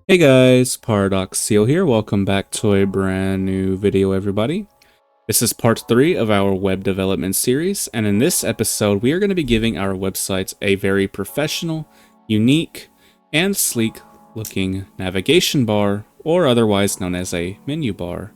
Hey guys, Paradoxio here. Welcome back to a brand new video, everybody. This is part 3 of our web development series, and in this episode, we are going to be giving our website a very professional, unique, and sleek looking navigation bar, or otherwise known as a menu bar.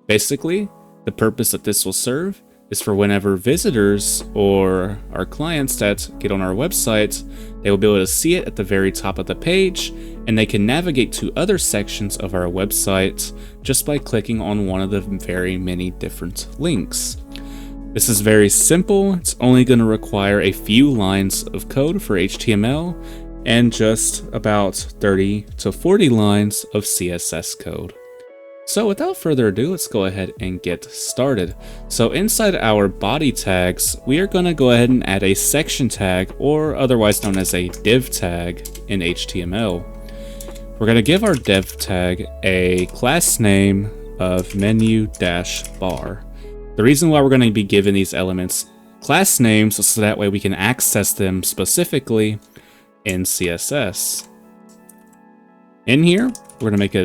Basically, the purpose that this will serve is for whenever visitors or our clients that get on our website, they will be able to see it at the very top of the page, and they can navigate to other sections of our website just by clicking on one of the very many different links. This is very simple. It's only going to require a few lines of code for HTML and just about 30 to 40 lines of CSS code. So without further ado, let's go ahead and get started. So inside our body tags, we are going to go ahead and add a section tag, or otherwise known as a div tag in HTML. We're going to give our div tag a class name of menu-bar. The reason why we're going to be giving these elements class names is so that way we can access them specifically in CSS. In here, we're going to make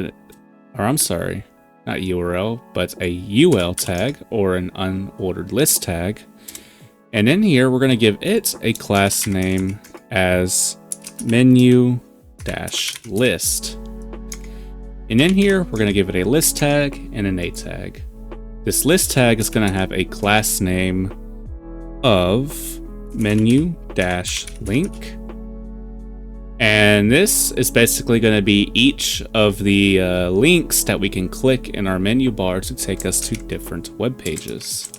not URL, but a UL tag, or an unordered list tag. And in here, we're going to give it a class name as menu-list. And in here, we're going to give it a list tag and an A tag. This list tag is going to have a class name of menu-link. And this is basically going to be each of the links that we can click in our menu bar to take us to different web pages.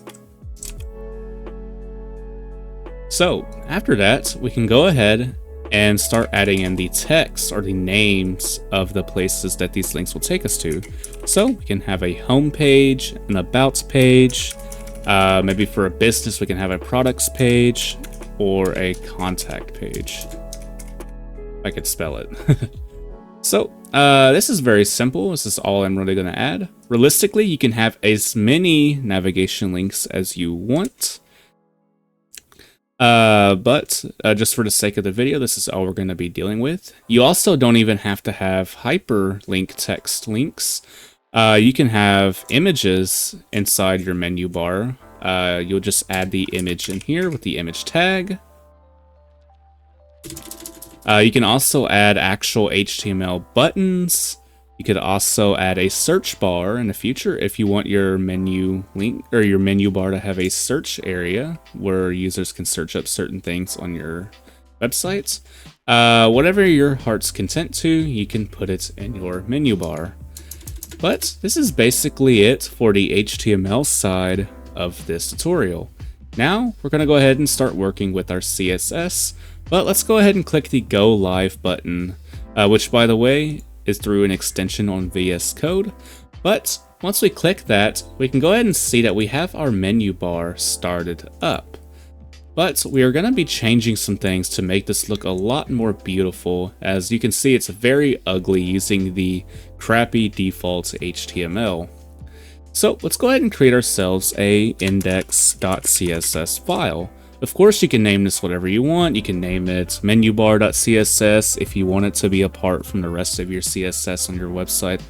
So after that, we can go ahead and start adding in the text or the names of the places that these links will take us to. So we can have a home page, an about page, maybe for a business we can have a products page or a contact page. I could spell it. So this is very simple. This is all I'm really going to add. Realistically, you can have as many navigation links as you want. But just for the sake of the video, this is all we're going to be dealing with. You also don't even have to have hyperlink text links. You can have images inside your menu bar. You'll just add the image in here with the image tag. You can also add actual HTML buttons. You could also add a search bar in the future if you want your menu link or your menu bar to have a search area where users can search up certain things on your websites. Whatever your heart's content to, you can put it in your menu bar. But this is basically it for the HTML side of this tutorial. Now we're going to go ahead and start working with our CSS. But let's go ahead and click the Go Live button, which, by the way, is through an extension on VS Code. But once we click that, we can go ahead and see that we have our menu bar started up. But we are going to be changing some things to make this look a lot more beautiful. As you can see, it's very ugly using the crappy default HTML. So let's go ahead and create ourselves a index.css file. Of course, you can name this whatever you want. You can name it menubar.css if you want it to be apart from the rest of your CSS on your website.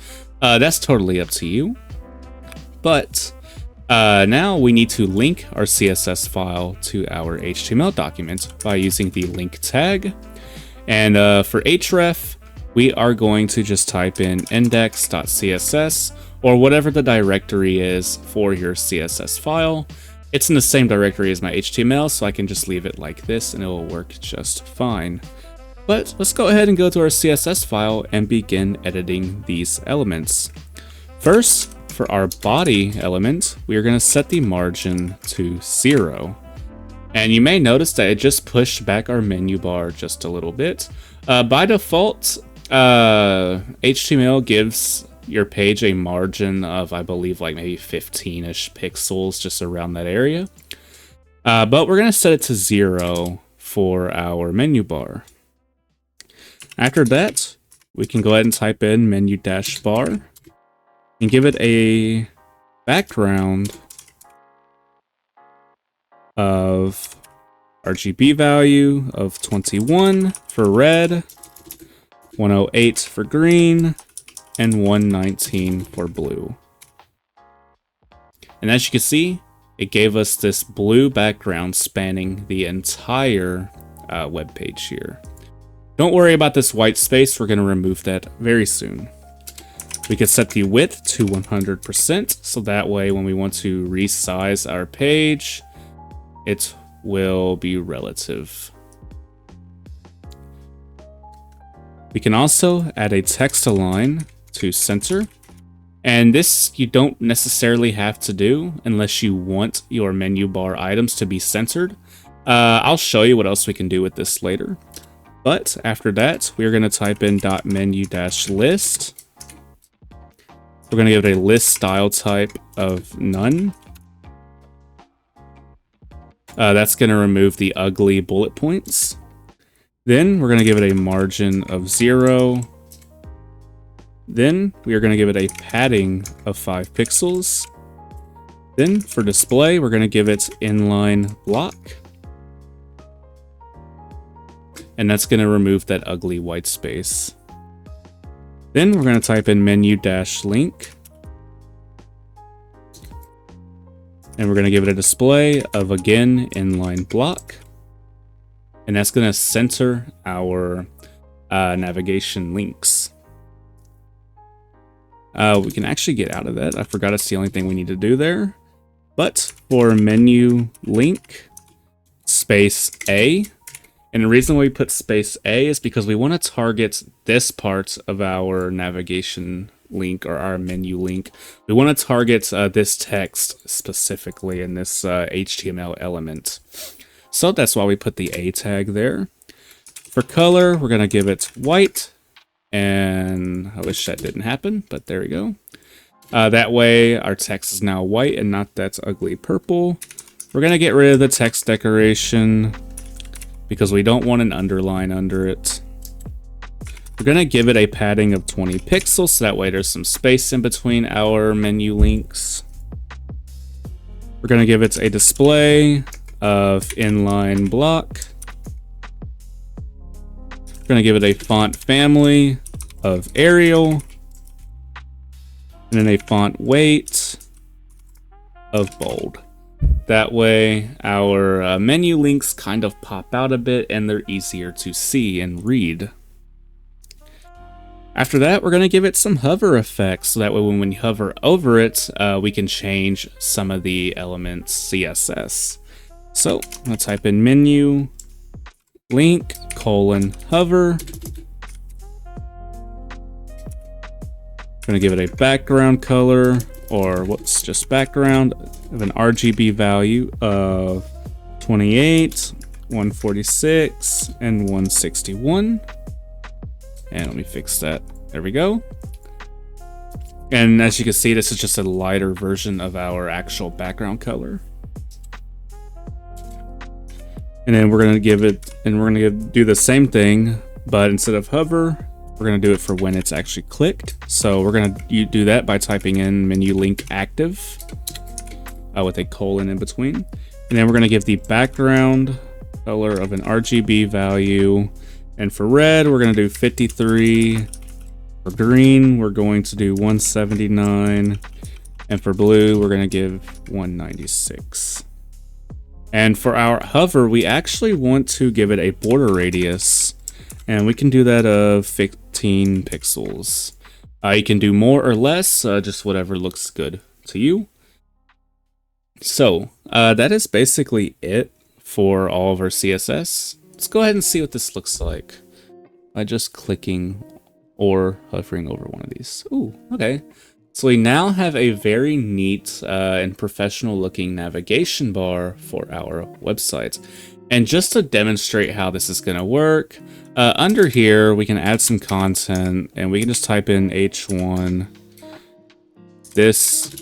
That's totally up to you. But now we need to link our CSS file to our HTML document by using the link tag. And for href, we are going to just type in index.css or whatever the directory is for your CSS file. It's in the same directory as my HTML, so I can just leave it like this and it will work just fine. But let's go ahead and go to our CSS file and begin editing these elements. First, for our body element, we are going to set the margin to 0. And you may notice that it just pushed back our menu bar just a little bit. By default, HTML gives your page a margin of, I believe, like maybe 15-ish pixels, just around that area. But we're going to set it to 0 for our menu bar. After that, we can go ahead and type in menu-bar and give it a background of RGB value of 21 for red, 108 for green, and 119 for blue. And as you can see, it gave us this blue background spanning the entire web page here. Don't worry about this white space, we're going to remove that very soon. We can set the width to 100%, so that way when we want to resize our page, it will be relative. We can also add a text align to center. And this you don't necessarily have to do unless you want your menu bar items to be centered. I'll show you what else we can do with this later. But after that, we're going to type in .menu-list. We're going to give it a list style type of none. That's going to remove the ugly bullet points. Then we're going to give it a margin of 0. Then we are going to give it a padding of 5 pixels. Then for display, we're going to give it inline block. And that's going to remove that ugly white space. Then we're going to type in menu-link. And we're going to give it a display of, again, inline block. And that's going to center our navigation links. We can actually get out of that. I forgot it's the only thing we need to do there. But for menu link, space A. And the reason why we put space A is because we want to target this part of our navigation link or our menu link. We want to target this text specifically in this HTML element. So that's why we put the A tag there. For color, we're going to give it white. And I wish that didn't happen, but there we go. That way our text is now white and not that ugly purple. We're going to get rid of the text decoration because we don't want an underline under it. We're going to give it a padding of 20 pixels, so that way there's some space in between our menu links. We're going to give it a display of inline block. We're going to give it a font family of Arial. And then a font weight of bold. That way our menu links kind of pop out a bit and they're easier to see and read. After that, we're going to give it some hover effects, so that way when we hover over it, we can change some of the elements CSS. So I'm going to type in menu, link, hover. I'm going to give it a background color, or what's just background, of an RGB value of 28, 146, and 161. And let me fix that. There we go. And as you can see, this is just a lighter version of our actual background color. And then we're going to give it, and we're going to do the same thing, but instead of hover, we're going to do it for when it's actually clicked. So we're going to do that by typing in menu link active with a colon in between. And then we're going to give the background color of an RGB value. And for red, we're going to do 53. For green, we're going to do 179. And for blue, we're going to give 196. And for our hover, we actually want to give it a border radius. And we can do that of 15 pixels. You can do more or less, just whatever looks good to you. So that is basically it for all of our CSS. Let's go ahead and see what this looks like by just clicking or hovering over one of these. Ooh, okay. So we now have a very neat and professional looking navigation bar for our website. And just to demonstrate how this is going to work, under here we can add some content and we can just type in H1. This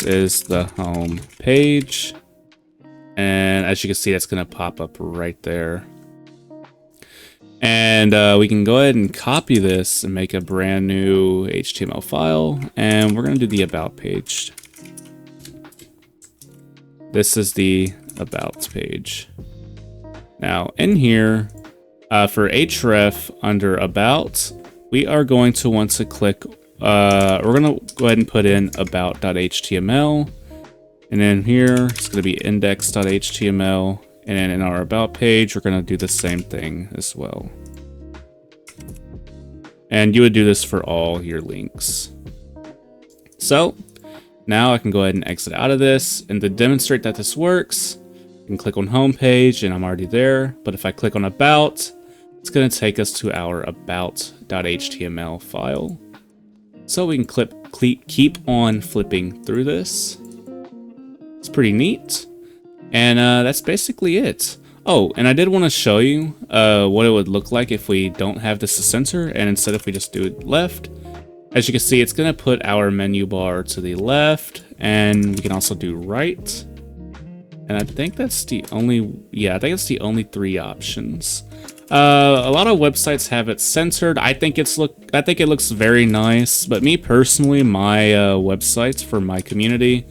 is the home page. And as you can see, that's going to pop up right there. And we can go ahead and copy this and make a brand new HTML file. And we're going to do the about page. This is the about page. Now in here, For href under about, we are going to want to click, we're going to go ahead and put in about.html. And then here, it's going to be index.html. And then in our about page, we're going to do the same thing as well. And you would do this for all your links. So now I can go ahead and exit out of this. And to demonstrate that this works, I can click on home page and I'm already there. But if I click on about, it's going to take us to our about.html file. So we can keep on flipping through this. It's pretty neat. And that's basically it. Oh, and I did want to show you what it would look like if we don't have this as center, and instead if we just do it left. As you can see, it's going to put our menu bar to the left, and we can also do right. And I think that's the only, yeah, I think it's the only 3 options. A lot of websites have it centered. I think it looks very nice, but me personally, my websites for my community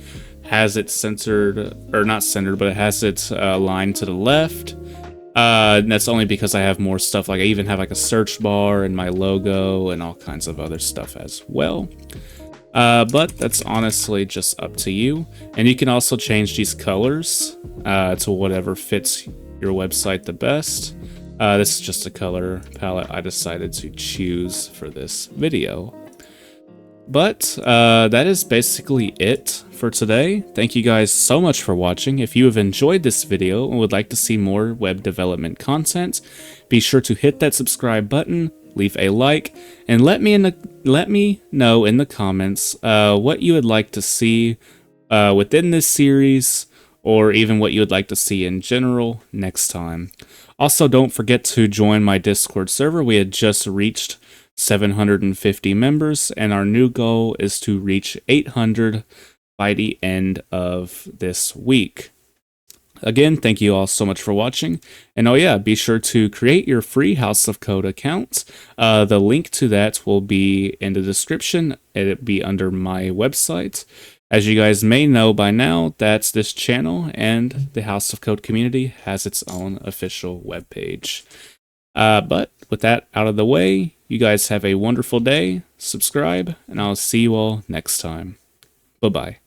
has it centered, or not centered, but it has it aligned to the left. And that's only because I have more stuff. Like I even have like a search bar and my logo and all kinds of other stuff as well. But that's honestly just up to you. And you can also change these colors to whatever fits your website the best. This is just a color palette I decided to choose for this video. But that is basically it for today. Thank you guys so much for watching. If you have enjoyed this video and would like to see more web development content, be sure to hit that subscribe button, leave a like, and let me know in the comments what you would like to see within this series, or even what you would like to see in general next time. Also, don't forget to join my Discord server. We had just reached 750 members, and our new goal is to reach 800 by the end of this week. Again, thank you all so much for watching, and oh yeah, be sure to create your free House of Code account. The link to that will be in the description. It'll be under my website. As you guys may know by now, that's this channel, and the House of Code community has its own official webpage. But with that out of the way, you guys have a wonderful day, subscribe, and I'll see you all next time. Bye-bye.